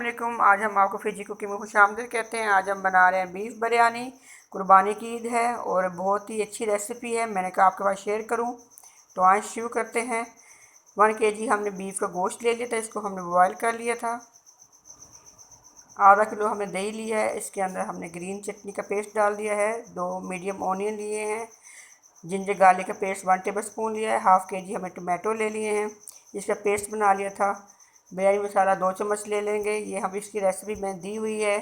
अस्सलाम। आज हम आपको फिजी कुकिंग में खुशामदीद कहते हैं। आज हम बना रहे हैं बीफ बिरयानी। कुर्बानी की ईद है और बहुत ही अच्छी रेसिपी है, मैंने कहा आपके पास शेयर करूं। तो आज शुरू करते हैं। 1 kg हमने बीफ का गोश्त ले लिया था, इसको हमने बॉयल कर लिया था। आधा किलो हमने दही लिया है, इसके अंदर हमने ग्रीन चटनी का पेस्ट डाल दिया है। 2 मीडियम ऑनियन लिए हैं। जिंजर गार्लिक का पेस्ट 1 टेबल स्पून लिया है। हाफ़ kg हमने टमाटो ले लिए हैं, इसका पेस्ट बना लिया था। बिरयानी मसाला 2 चम्मच ले लेंगे, ये हम इसकी रेसिपी में दी हुई है।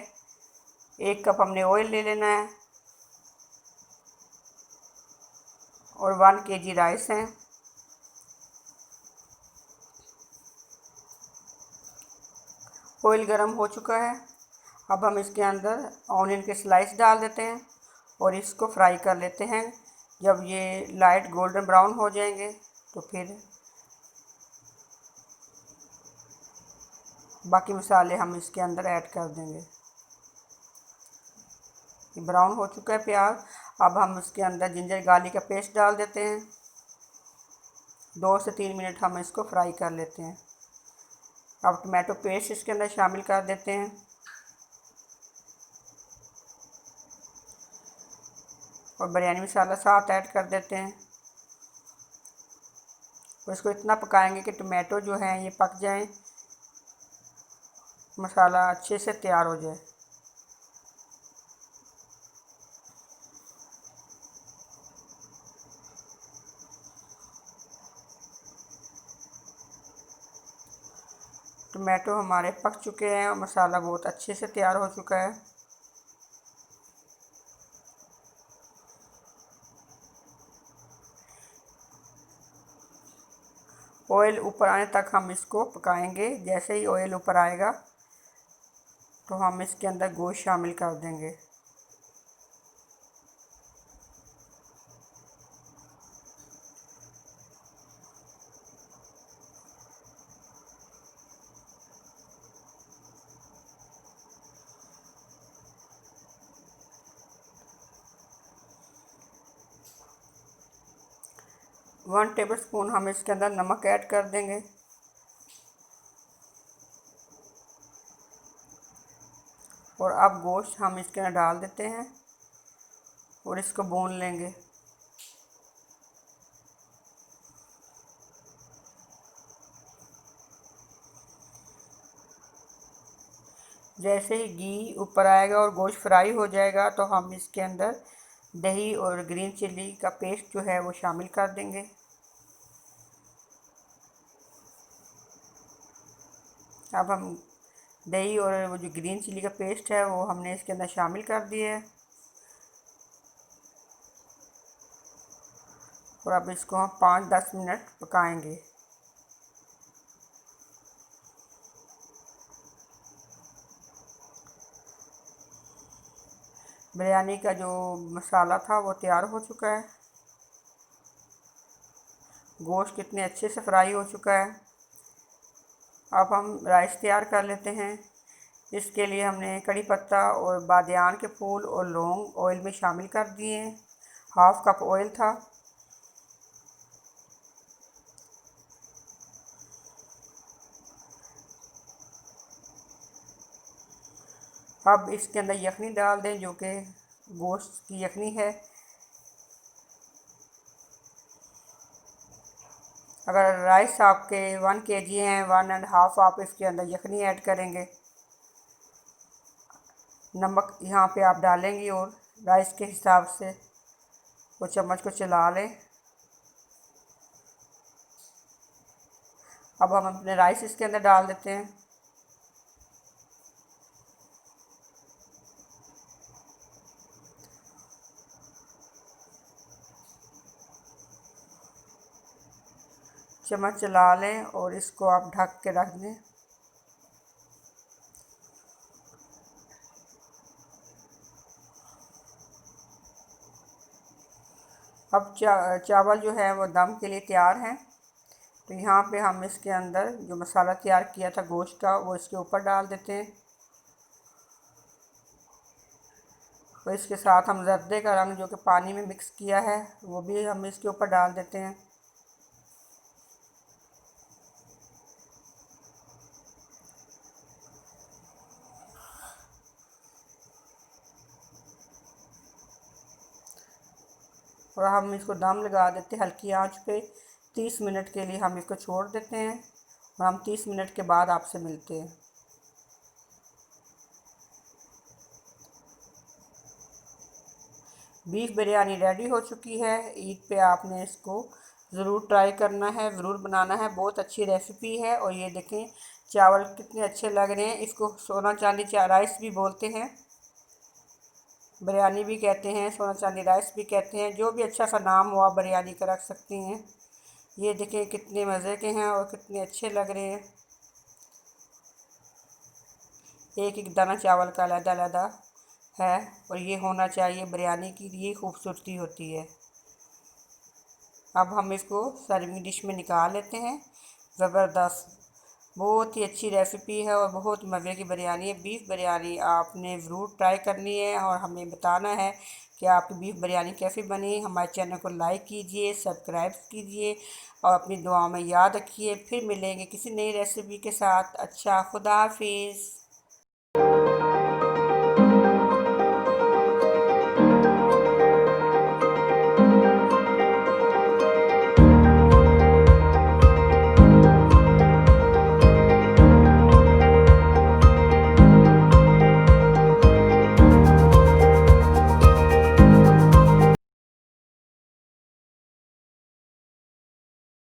1 कप हमने ऑयल ले लेना है और 1 kg राइस हैं। ऑयल गर्म हो चुका है, अब हम इसके अंदर ऑनियन के स्लाइस डाल देते हैं और इसको फ्राई कर लेते हैं। जब ये लाइट गोल्डन ब्राउन हो जाएंगे तो फिर बाकी मसाले हम इसके अंदर ऐड कर देंगे। ये ब्राउन हो चुका है प्याज, अब हम इसके अंदर जिंजर गार्लिक का पेस्ट डाल देते हैं। 2 से 3 मिनट हम इसको फ्राई कर लेते हैं। अब टमाटो पेस्ट इसके अंदर शामिल कर देते हैं और बिरयानी मसाला साथ ऐड कर देते हैं और इसको इतना पकाएंगे कि टमाटो जो हैं ये पक जाएं, मसाला अच्छे से तैयार हो जाए। टमाटो हमारे पक चुके हैं और मसाला बहुत अच्छे से तैयार हो चुका है। ऑयल ऊपर आने तक हम इसको पकाएंगे। जैसे ही ऑयल ऊपर आएगा तो हम इसके अंदर गोश्त शामिल कर देंगे। वन टेबल स्पून हम इसके अंदर नमक ऐड कर देंगे और अब गोश्त हम इसके अंदर डाल देते हैं और इसको भून लेंगे। जैसे ही घी ऊपर आएगा और गोश्त फ्राई हो जाएगा तो हम इसके अंदर दही और ग्रीन चिल्ली का पेस्ट जो है वो शामिल कर देंगे। अब हम दही और वो जो ग्रीन चिल्ली का पेस्ट है वो हमने इसके अंदर शामिल कर दिया है और अब इसको हम 5-10 मिनट पकाएंगे। बिरयानी का जो मसाला था वो तैयार हो चुका है। गोश्त कितने अच्छे से फ्राई हो चुका है। अब हम राइस तैयार कर लेते हैं। इसके लिए हमने कड़ी पत्ता और बादियान के फूल और लौंग ऑयल में शामिल कर दिए हैं। हाफ़ कप ऑयल था। अब इसके अंदर यखनी डाल दें जो कि गोश्त की यखनी है। अगर राइस आपके 1 kg हैं, 1.5 आप इसके अंदर यखनी ऐड करेंगे। नमक यहाँ पे आप डालेंगी और राइस के हिसाब से वो चम्मच को चला लें। अब हम अपने राइस इसके अंदर डाल देते हैं। चम्मच चला लें और इसको आप ढक के रख दें। अब चावल जो है वो दम के लिए तैयार हैं। तो यहाँ पे हम इसके अंदर जो मसाला तैयार किया था गोश्त का वो इसके ऊपर डाल देते हैं और इसके साथ हम जर्दे का रंग जो कि पानी में मिक्स किया है वो भी हम इसके ऊपर डाल देते हैं। और हम इसको दम लगा देते हैं हल्की आंच पे। 30 मिनट के लिए हम इसको छोड़ देते हैं और हम 30 मिनट के बाद आपसे मिलते हैं। बीफ बिरयानी रेडी हो चुकी है। ईद पे आपने इसको ज़रूर ट्राई करना है, ज़रूर बनाना है। बहुत अच्छी रेसिपी है। और ये देखें चावल कितने अच्छे लग रहे हैं। इसको सोना चांदी राइस भी बोलते हैं, बिरयानी भी कहते हैं, सोना चांदी राइस भी कहते हैं। जो भी अच्छा सा नाम हो आप बिरयानी का रख सकते हैं। ये देखें कितने मज़े के हैं और कितने अच्छे लग रहे हैं। एक एक दाना चावल का अलग-अलग है और ये होना चाहिए बिरयानी की, ये खूबसूरती होती है। अब हम इसको सर्विंग डिश में निकाल लेते हैं। ज़बरदस्त, बहुत ही अच्छी रेसिपी है और बहुत मज़े की बिरयानी है। बीफ बिरयानी आपने ज़रूर ट्राई करनी है और हमें बताना है कि आपकी बीफ बिरयानी कैसी बनी। हमारे चैनल को लाइक कीजिए, सब्सक्राइब कीजिए और अपनी दुआओं में याद रखिए। फिर मिलेंगे किसी नई रेसिपी के साथ। अच्छा, खुदा हाफिज़।